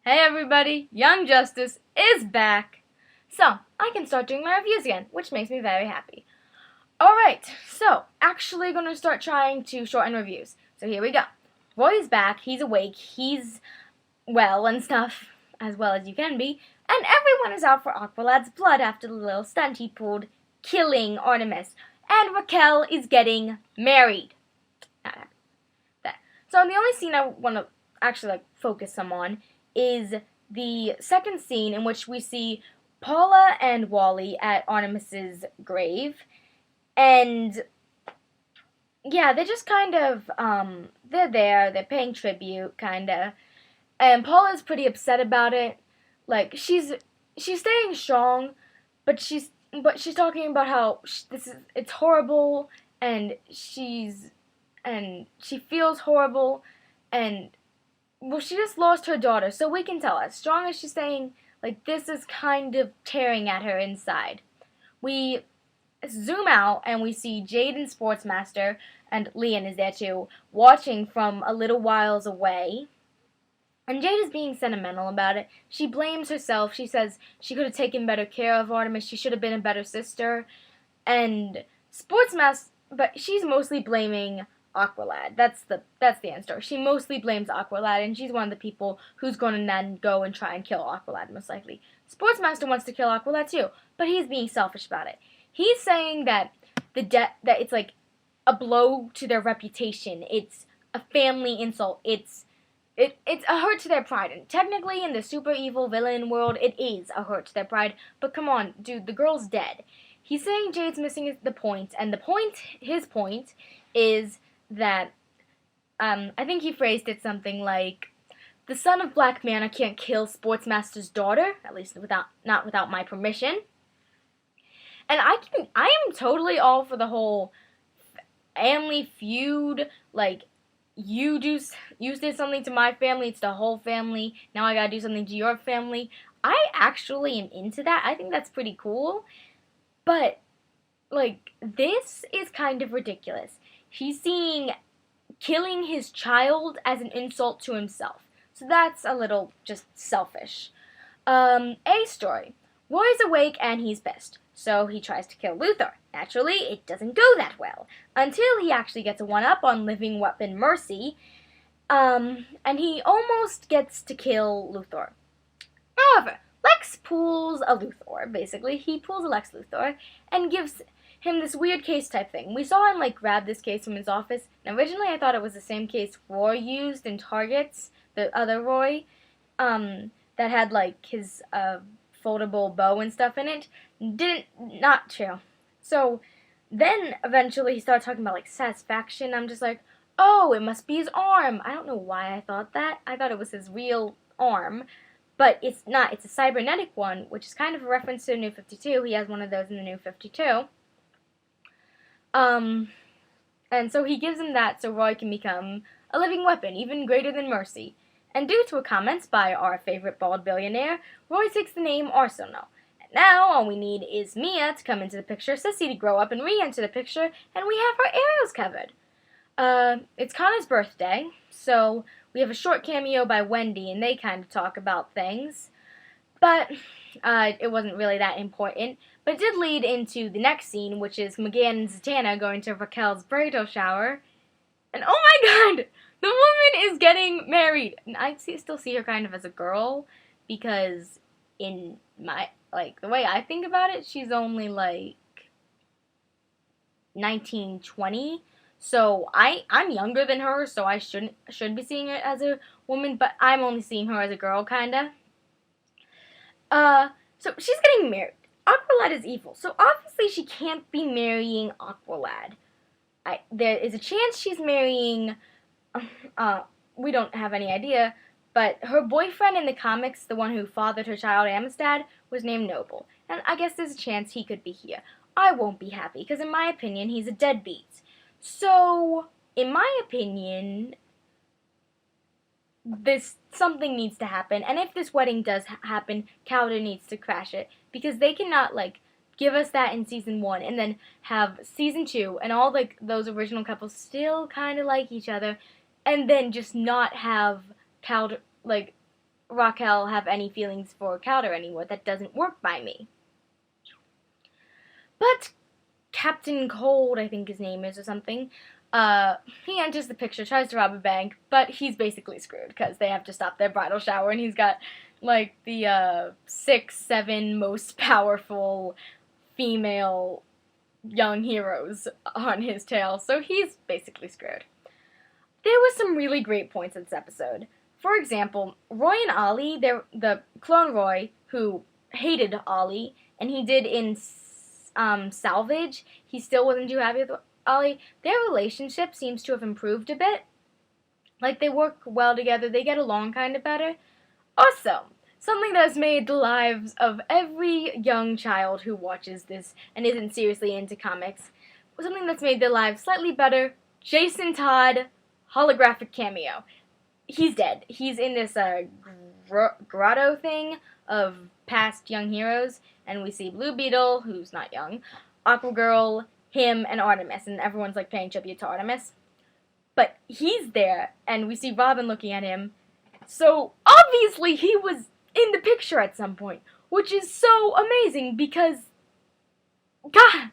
Hey everybody, Young Justice is back. So, I can start doing my reviews again, which makes me very happy. Alright, so, actually gonna start trying to shorten reviews. So here we go. Roy's back, he's awake, he's well and stuff, as well as you can be, and everyone is out for Aqualad's blood after the little stunt he pulled, killing Artemis. And Raquel is getting married. Not happy. That. So the only scene I want to actually focus some on is the second scene in which we see Paula and Wally at Artemis's grave, and yeah, they're just kind of they're there, they're paying tribute, kinda, and Paula's pretty upset about it. Like she's staying strong, but she's talking about how it's horrible, and she feels horrible, and well, she just lost her daughter, so we can tell, as strong as she's saying, this is kind of tearing at her inside. We zoom out, and we see Jade and Sportsmaster, and Leon is there too, watching from a little whiles away. And Jade is being sentimental about it. She blames herself. She says she could have taken better care of Artemis. She should have been a better sister. And but she's mostly blaming Aqualad. That's the end story. She mostly blames Aqualad, and she's one of the people who's going to then go and try and kill Aqualad, most likely. Sportsmaster wants to kill Aqualad too, but he's being selfish about it. He's saying that that it's like a blow to their reputation. It's a family insult. It's a hurt to their pride, and technically in the super evil villain world, it is a hurt to their pride, but come on, dude, the girl's dead. He's saying Jade's missing the point, and his point is that, I think he phrased it something like, the son of Black Mana can't kill Sportsmaster's daughter, at least not without my permission. And I am totally all for the whole family feud, you did something to my family, it's the whole family, now I gotta do something to your family. I actually am into that. I think that's pretty cool. But, this is kind of ridiculous. He's seeing killing his child as an insult to himself. So that's a little just selfish. A story. Roy's awake and he's pissed. So he tries to kill Luthor. Naturally, it doesn't go that well. Until he actually gets a one-up on living weapon Mercy. And he almost gets to kill Luthor. However, Lex pulls a Luthor, basically. He pulls a Lex Luthor and gives him this weird case type thing. We saw him, grab this case from his office. And originally I thought it was the same case Roy used in Targets, the other Roy, that had, his, foldable bow and stuff in it. Not true. So, then, eventually, he started talking about, satisfaction. I'm just like, oh, it must be his arm. I don't know why I thought that. I thought it was his real arm. But it's not. It's a cybernetic one, which is kind of a reference to the New 52. He has one of those in the New 52. And so he gives him that so Roy can become a living weapon, even greater than Mercy. And due to a comment by our favorite bald billionaire, Roy takes the name Arsenal. And now all we need is Mia to come into the picture, Sissy to grow up and re-enter the picture, and we have our areas covered. It's Connor's birthday, so we have a short cameo by Wendy, and they kind of talk about things. But it wasn't really that important. But it did lead into the next scene, which is McGann and Zatanna going to Raquel's bridal shower. And oh my god! The woman is getting married! And I still see her kind of as a girl, because in my, the way I think about it, she's only, 19, 20. So I'm younger than her, so I should be seeing her as a woman, but I'm only seeing her as a girl, kinda. So she's getting married. Aqualad is evil, so obviously she can't be marrying Aqualad. There is a chance she's marrying, we don't have any idea, but her boyfriend in the comics, the one who fathered her child, Amistad, was named Noble. And I guess there's a chance he could be here. I won't be happy, because in my opinion, he's a deadbeat. So, in my opinion, something needs to happen, and if this wedding does happen, Calder needs to crash it, because they cannot, give us that in season 1, and then have season 2, and all, those original couples still kind of like each other, and then just not have Calder, Raquel have any feelings for Calder anymore. That doesn't work by me. But Captain Cold, I think his name is, or something, he enters the picture, tries to rob a bank, but he's basically screwed because they have to stop their bridal shower, and he's got, like, the 6, 7 most powerful female young heroes on his tail, so he's basically screwed. There were some really great points in this episode. For example, Roy and Ollie, the clone Roy, who hated Ollie, and he did in Salvage, he still wasn't too happy with Ollie. Their relationship seems to have improved a bit. Like, they work well together, they get along kind of better. Also, something that has made the lives of every young child who watches this and isn't seriously into comics, something that's made their lives slightly better, Jason Todd holographic cameo. He's dead. He's in this grotto thing of past young heroes, and we see Blue Beetle, who's not young, Aqua Girl, him, and Artemis, and everyone's like paying tribute to Artemis. But he's there, and we see Robin looking at him, so obviously he was in the picture at some point, which is so amazing because, God,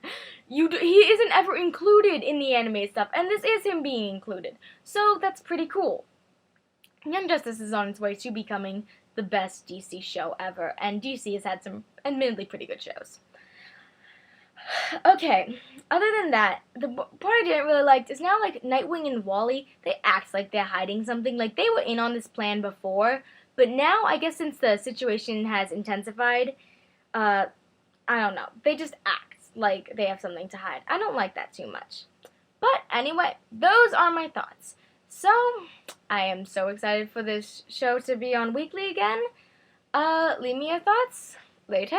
he isn't ever included in the anime stuff, and this is him being included, so that's pretty cool. Young Justice is on its way to becoming the best DC show ever, and DC has had some admittedly pretty good shows. Okay, other than that, the part I didn't really like is now, like, Nightwing and Wally, they act like they're hiding something. Like, they were in on this plan before, but now, I guess since the situation has intensified, I don't know, they just act like they have something to hide. I don't like that too much. But anyway, those are my thoughts. So, I am so excited for this show to be on weekly again. Leave me your thoughts later.